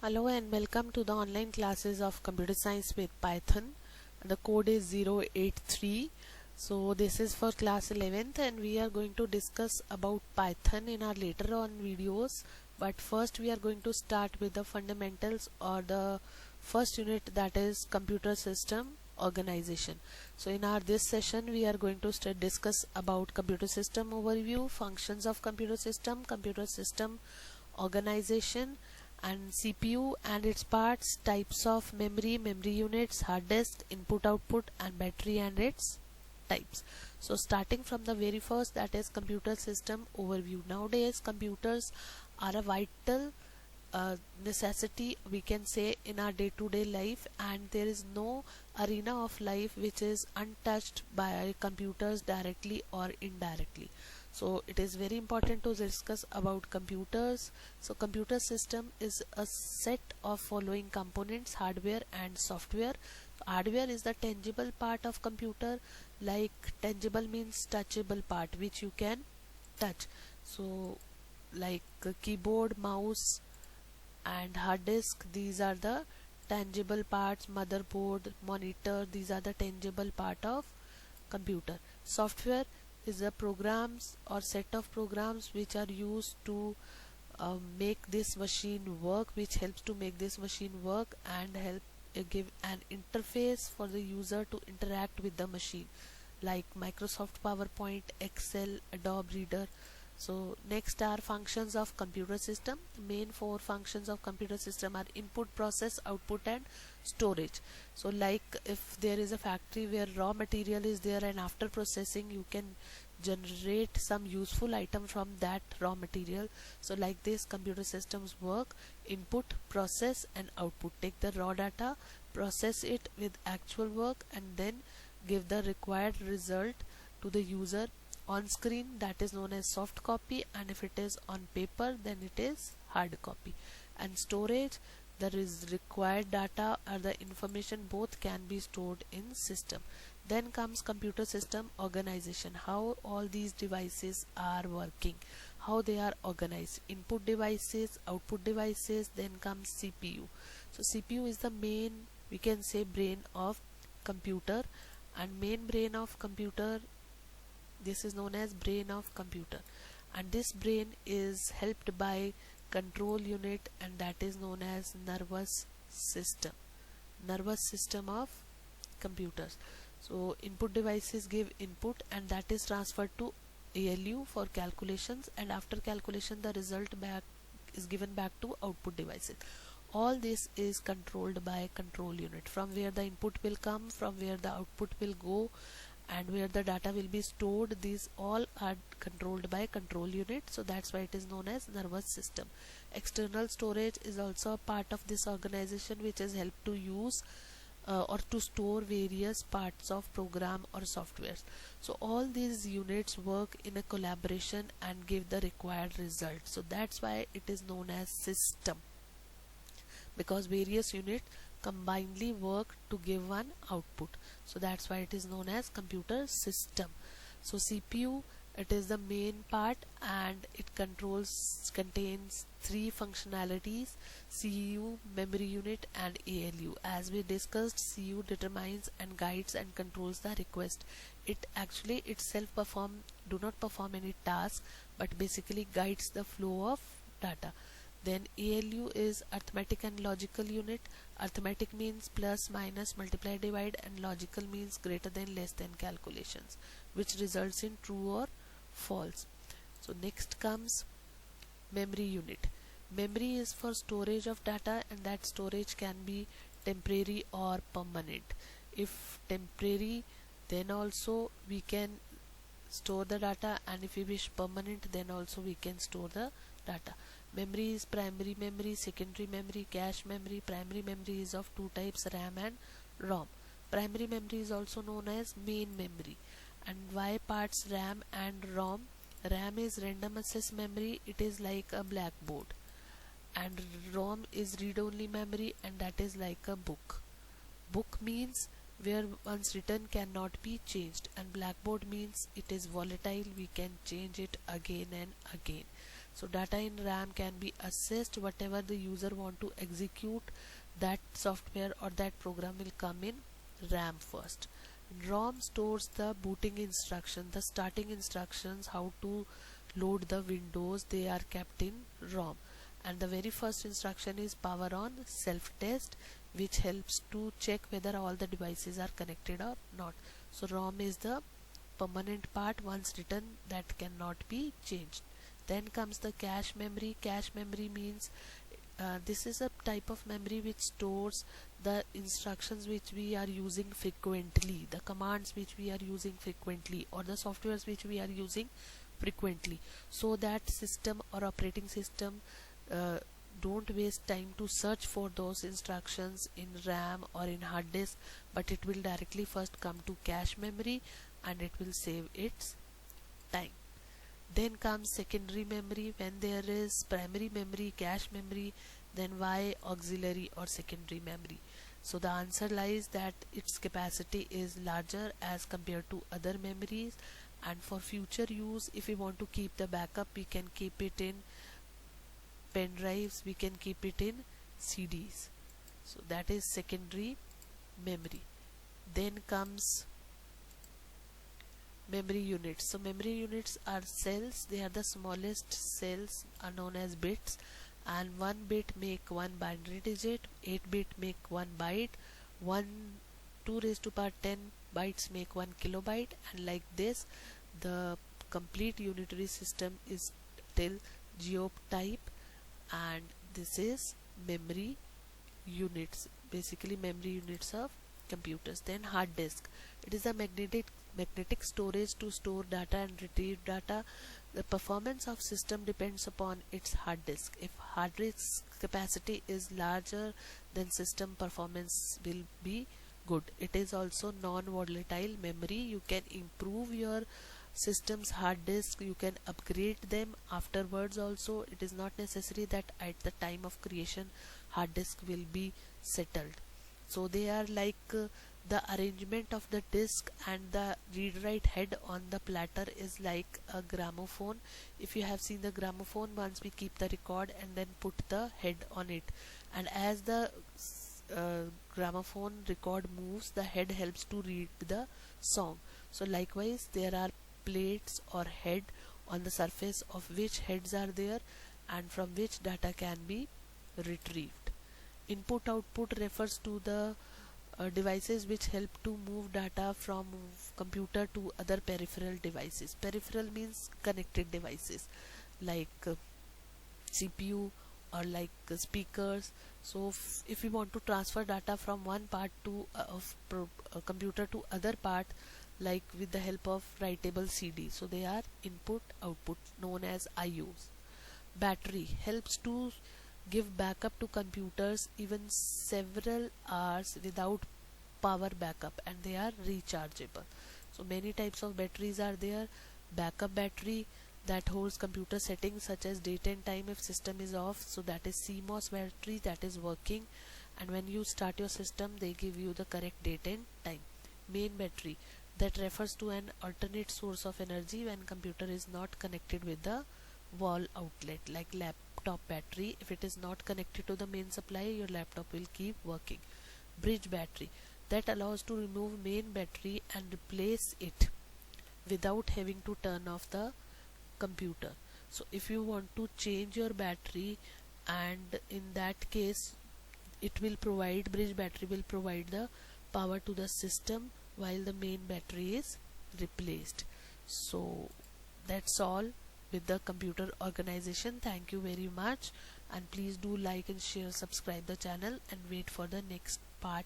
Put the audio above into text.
Hello and welcome to the online classes of computer science with Python. The code is 083. So this is for class 11th and we are going to discuss about Python in our later on videos. But first we are going to start with the fundamentals or the first unit, that is computer system organization. So in our this session we are going to discuss about computer system overview, functions of computer system organization, and CPU and its parts, types of memory units, hard disk, input output, and battery and its types. So starting from the very first, that is computer system overview. Nowadays computers are a vital necessity, we can say, in our day-to-day life, and there is no arena of life which is untouched by computers directly or indirectly. So it is very important to discuss about computers. So computer system is a set of following components: hardware and software. Hardware is the tangible part of computer, like tangible means touchable part which you can touch. So like keyboard, mouse and hard disk, these are the tangible parts. Motherboard, monitor, these are the tangible part of computer. Software is the programs or set of programs which are used to make this machine work, which helps to make this machine work and help give an interface for the user to interact with the machine, like Microsoft PowerPoint, Excel, Adobe Reader. So next are functions of computer system. Main four functions of computer system are input, process, output and storage. So like if there is a factory where raw material is there, and after processing you can generate some useful item from that raw material. So like this computer systems work: input, process and output. Take the raw data, process it with actual work, and then give the required result to the user on screen, that is known as soft copy, and if it is on paper then it is hard copy. And storage, there is required data or the information, both can be stored in system. Then comes computer system organization, how all these devices are working, how they are organized: input devices, output devices, then comes CPU. So CPU is the main, we can say, brain of computer, and main brain of computer, this is known as brain of computer, and this brain is helped by control unit, and that is known as nervous system of computers. So input devices give input and that is transferred to ALU for calculations, and after calculation the result back is given back to output devices. All this is controlled by control unit, from where the input will come, from where the output will go, and where the data will be stored. These all are controlled by control unit, so that's why it is known as nervous system. External storage is also a part of this organization, which is helped to use or to store various parts of program or softwares. So all these units work in a collaboration and give the required result, so that's why it is known as system, because various units combinedly work to give one output. So that's why it is known as computer system. So CPU, it is the main part and it contains three functionalities: CU, memory unit and ALU. As we discussed, CU determines and guides and controls the request. It actually itself do not perform any task, but basically guides the flow of data. Then ALU is arithmetic and logical unit. Arithmetic means plus, minus, multiply, divide, and logical means greater than, less than calculations, which results in true or false. So next comes memory unit. Memory is for storage of data, and that storage can be temporary or permanent. If temporary, then also we can store the data, and if we wish permanent, then also we can store the data. Memory is primary memory, secondary memory, cache memory. Primary memory is of two types, RAM and ROM. Primary memory is also known as main memory. And why parts RAM and ROM? RAM is random access memory, it is like a blackboard, and ROM is read-only memory, and that is like a book. Book means where once written cannot be changed, and blackboard means it is volatile, we can change it again and again. So data in RAM can be accessed whatever the user want to execute. That software or that program will come in RAM first. ROM stores the booting instruction, the starting instructions, how to load the windows, they are kept in ROM. And the very first instruction is power on self test, which helps to check whether all the devices are connected or not. So ROM is the permanent part, once written that cannot be changed. Then comes the cache memory. Cache memory means this is a type of memory which stores the instructions which we are using frequently, the commands which we are using frequently, or the softwares which we are using frequently, so that system or operating system don't waste time to search for those instructions in RAM or in hard disk, but it will directly first come to cache memory and it will save its time. Then comes secondary memory. When there is primary memory, cache memory, then why auxiliary or secondary memory? So the answer lies that its capacity is larger as compared to other memories, and for future use, if we want to keep the backup, we can keep it in pen drives, we can keep it in CDs. So that is secondary memory. Then comes memory units. So memory units are cells. They are the smallest cells, are known as bits, and 1 bit make 1 binary digit, 8 bit make 1 byte, 2 raised to power 10 bytes make 1 kilobyte, and like this the complete unitary system is till GEOP type, and this is memory units, basically memory units of computers. Then hard disk. It is a magnetic storage to store data and retrieve data. The performance of system depends upon its hard disk. If hard disk capacity is larger, then system performance will be good. It is also non-volatile memory. You can improve your system's hard disk, you can upgrade them afterwards also. It is not necessary that at the time of creation hard disk will be settled. So they are like the arrangement of the disk, and the read write head on the platter is like a gramophone. If you have seen the gramophone, once we keep the record and then put the head on it, and as the gramophone record moves, the head helps to read the song. So likewise there are plates or head on the surface of which heads are there and from which data can be retrieved. Input output refers to the devices which help to move data from computer to other peripheral devices. Peripheral means connected devices like CPU or like speakers. So if we want to transfer data from one part to computer to other part, like with the help of writable CD, so they are input output, known as IOs. Battery helps to give backup to computers even several hours without power backup, and they are rechargeable. So many types of batteries are there. Backup battery, that holds computer settings such as date and time if system is off, so that is CMOS battery, that is working, and when you start your system they give you the correct date and time. Main battery, that refers to an alternate source of energy when computer is not connected with the wall outlet, like laptop battery. If it is not connected to the main supply, your laptop will keep working. Bridge battery, that allows to remove main battery and replace it without having to turn off the computer. So if you want to change your battery, and in that case it will provide, bridge battery will provide the power to the system while the main battery is replaced. So that's all with the computer organization. Thank you very much, and please do like and share, subscribe the channel, and wait for the next part.